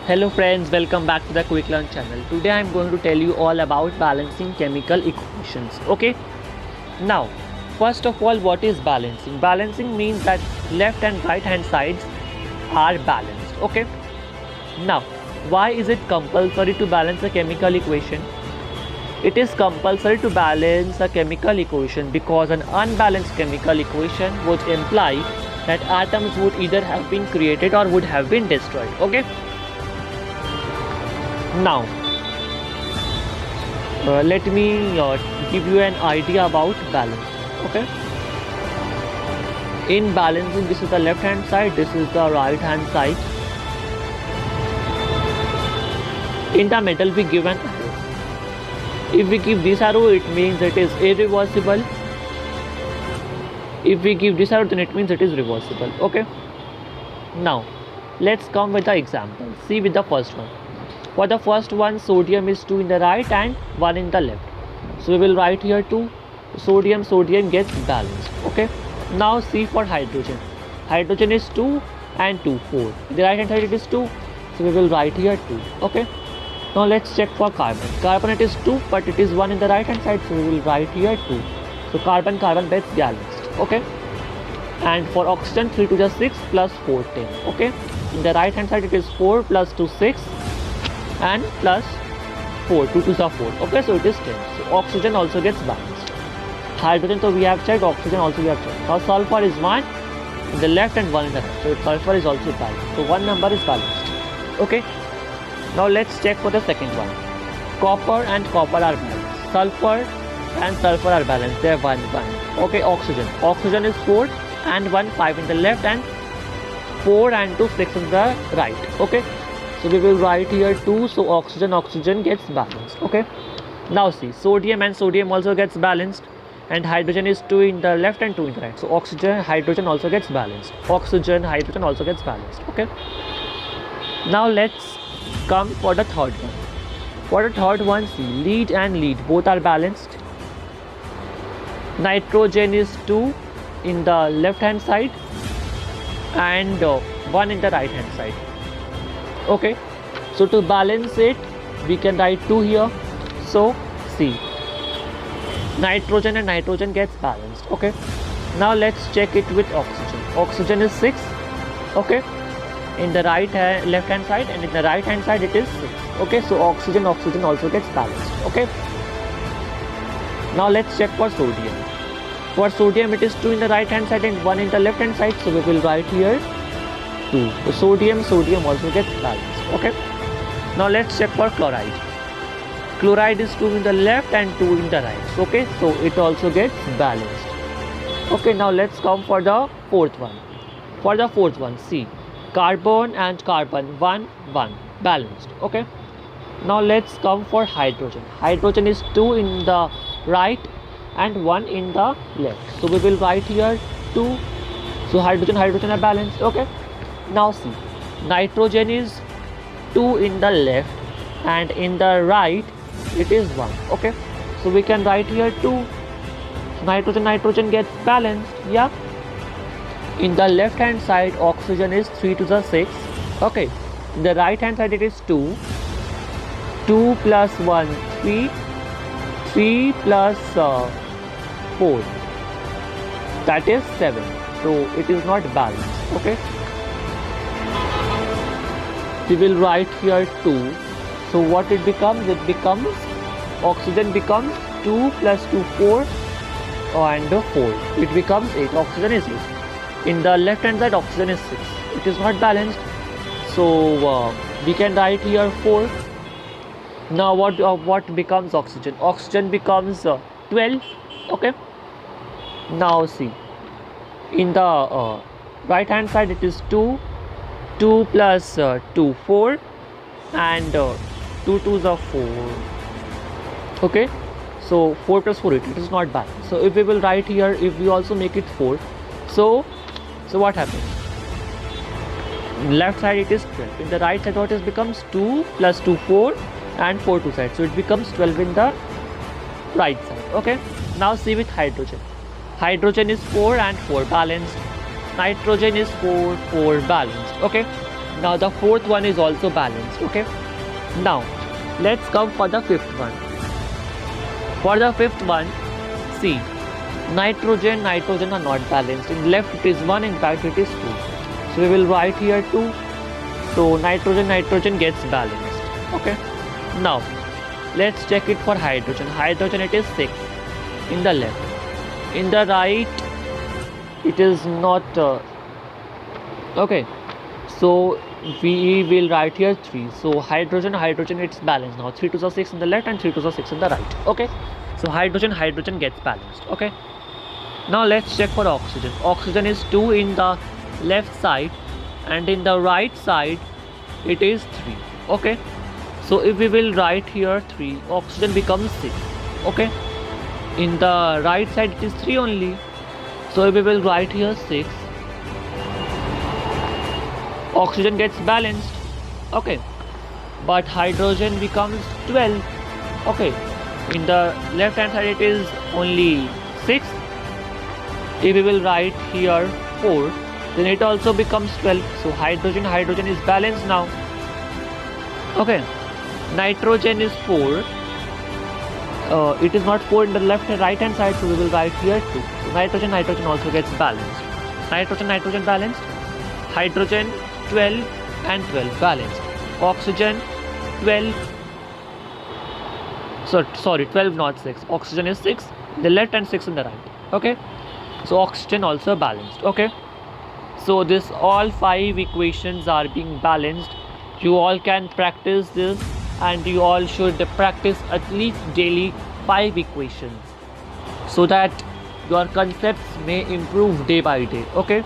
Hello friends, welcome back to the Quick Learn channel. Today I am going to tell you all about balancing chemical equations. Okay. Now, first of all, what is balancing? Balancing means that left and right hand sides are balanced. Okay. Now, why is it compulsory to balance a chemical equation? It is compulsory to balance a chemical equation because an unbalanced chemical equation would imply that atoms would either have been created or would have been destroyed. Okay. Now, let me give you an idea about balance. Okay. In balancing, this is the left hand side, this is the right hand side. In the middle, we give an arrow. If we give this arrow, it means it is irreversible. If we give this arrow, then it means it is reversible. Okay. Now, let's come with the example. See with the first one. For the first one, sodium is 2 in the right and 1 in the left. So we will write here 2. Sodium gets balanced. Okay. Now see for hydrogen. Hydrogen is 2 and 2, 4. In the right hand side it is 2. So we will write here 2. Okay. Now let's check for carbon. Carbon it is 2 but it is 1 in the right hand side. So we will write here 2. So carbon gets balanced. Okay. And for oxygen 3 to the 6 plus 4, 10. Okay. In the right hand side it is 4 plus 2, 6. And plus 4, 2 to the 4. Okay, so it is 10. So oxygen also gets balanced. Hydrogen, so we have checked. Oxygen also we have checked. Now sulfur is 1 in the left and 1 in the right. So sulfur is also balanced. So one number is balanced. Okay. Now let's check for the second one. Copper and copper are balanced. Sulfur and sulfur are balanced. They are 1, 1. Okay, oxygen. Oxygen is 4 and 1, 5 in the left and 4 and 2, 6 in the right. Okay. So we will write here 2, so oxygen gets balanced. Okay. Now see, sodium also gets balanced, and hydrogen is 2 in the left and 2 in the right. So hydrogen also gets balanced. Hydrogen also gets balanced. Okay. Now let's come for the third one. For the third one, see, lead and lead both are balanced. Nitrogen is 2 in the left hand side and 1 in the right hand side. Okay, so to balance it, we can write 2 here. So see, nitrogen and nitrogen gets balanced. Okay, now let's check it with oxygen. Oxygen is 6. Okay, in the left hand side, and in the right hand side it is 6. Okay, so oxygen also gets balanced. Okay, now let's check for sodium. For sodium it is 2 in the right hand side and 1 in the left hand side. So we will write here 2. So sodium also gets balanced. Okay. Now let's check for chloride. Chloride is 2 in the left and 2 in the right. Okay. So it also gets balanced. Okay. Now let's come for the fourth one. For the fourth one, see, carbon and carbon 1, 1 balanced. Okay. Now let's come for hydrogen. Hydrogen is 2 in the right and 1 in the left. So we will write here 2. So hydrogen are balanced. Okay. Now see, nitrogen is 2 in the left and in the right it is 1. Okay, so we can write here 2. Nitrogen gets balanced. Yeah. In the left hand side, oxygen is 3 to the 6. Okay, in the right hand side it is 2. 2 plus 1, 3. 3 plus 4, that is 7. So it is not balanced. Okay, we will write here 2. So what it becomes? It becomes, oxygen becomes 2 plus 2, 4 and 4. It becomes 8. Oxygen is 8. In the left hand side, oxygen is 6. It is not balanced. So we can write here 4. Now what becomes oxygen? Oxygen becomes 12. Okay. Now see, in the right hand side it is 2. 2 plus 2, 4 and 2 2s are 4. Okay, so 4 plus 4, 8. It is not balanced. So if we will write here, if we also make it 4, so what happens? Left side it is 12. In the right side what it becomes? 2 plus 2, 4 and 4 2 sides. So it becomes 12 in the right side. Okay, now see with hydrogen. Hydrogen is 4 and 4 balanced. Nitrogen is 4 balanced. Okay, Now the fourth one is also balanced. Okay. Now let's come for the fifth one. For the fifth one, see, nitrogen are not balanced. In left it is 1, in right it is 2. So we will write here 2. So nitrogen gets balanced. Okay. Now let's check it for hydrogen. Hydrogen it is 6 in the left. In the right it is not okay. So we will write here 3. So hydrogen it's balanced now. 3 to the 6 in the left and 3 to the 6 in the right. Okay. So hydrogen gets balanced. Okay. Now let's check for oxygen. Oxygen is 2 in the left side and in the right side it is 3. Okay. So if we will write here 3, oxygen becomes 6. Okay. In the right side it is 3 only. So if we will write here 6, oxygen gets balanced. Okay. But hydrogen becomes 12. Okay. In the left hand side it is only 6. If we will write here 4, then it also becomes 12. So hydrogen is balanced now. Okay. Nitrogen is 4. It is not 4 in the left and right hand side, so we will write here 2. So nitrogen also gets balanced. Nitrogen balanced. Hydrogen 12 and 12 balanced. Oxygen 12. Sorry, 12 not 6. Oxygen is 6 in the left and 6 in the right. Okay. So oxygen also balanced. Okay. So this all 5 equations are being balanced. You all can practice this, and you all should practice at least daily 5 equations so that your concepts may improve day by day. Okay.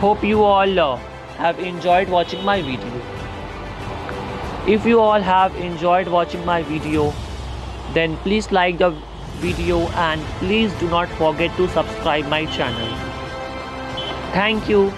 Hope you all have enjoyed watching my video. If you all have enjoyed watching my video, then please like the video and please do not forget to subscribe my channel. Thank you.